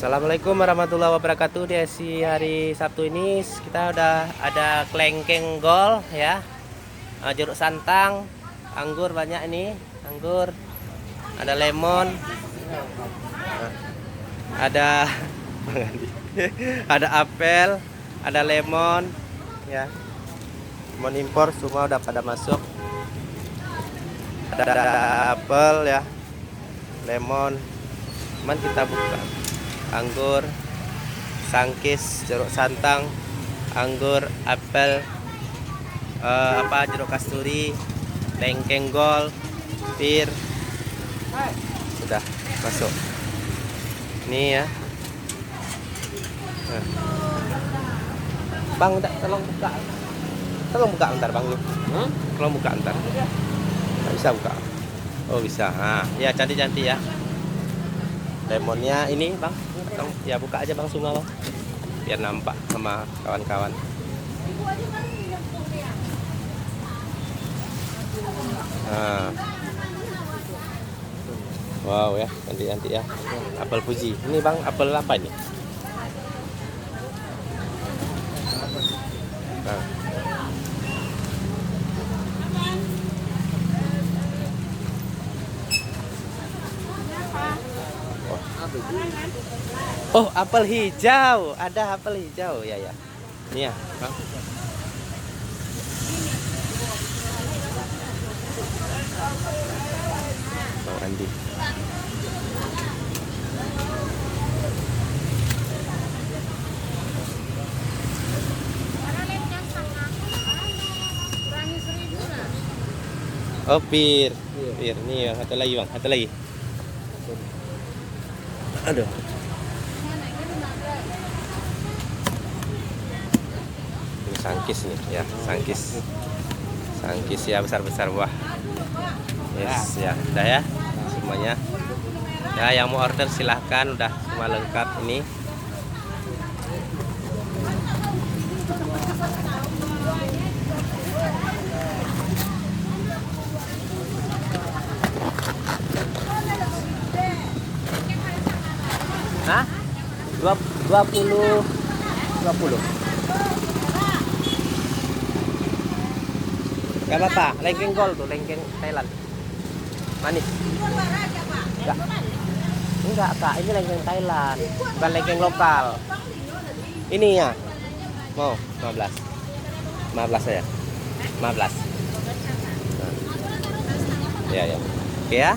Assalamualaikum warahmatullahi wabarakatuh. Di hari Sabtu ini kita udah ada kelengkeng gol ya, jeruk santang, anggur banyak ini, anggur, ada lemon, ada ada apel, ada lemon ya, lemon impor semua udah pada masuk. Ada apel ya, lemon, cuman kita buka. Anggur, sangkis, jeruk santang, anggur, apel, jeruk kasturi, lengkeng gol, pir, sudah masuk. Ini ya. Nah. Bang, tolong buka. Tolong buka ntar bang. Tolong buka ntar. Nggak bisa buka. Oh bisa. Nah, ya cantik-cantik ya. Lemonnya ini bang, ya buka aja bang semua bang, biar nampak sama kawan-kawan. Nah. Wow ya, cantik-cantik ya. Apel Fuji. Ini bang, apel apa ini? Nah. Oh, apel hijau. Ada apel hijau ya ya. Ini ya, Bang. Bang Andi. Oh, pir. Pir. Nih, Bang. Satu lagi, Bang. Satu lagi. Aduh. Ini sangkis nih ya, sangkis. Sangkis ya besar-besar wah. Yes ya, udah ya semuanya. Ya yang mau order silahkan, udah semua lengkap ini. Hah? 20. Gak apa-apa, lengkeng gol tuh, lengkeng Thailand. Manis. Enggak kak, ini lengkeng Thailand, bukan lengkeng lokal. Ini ya, mau 15 saya, 15. Nah. Ya ya, oke ya.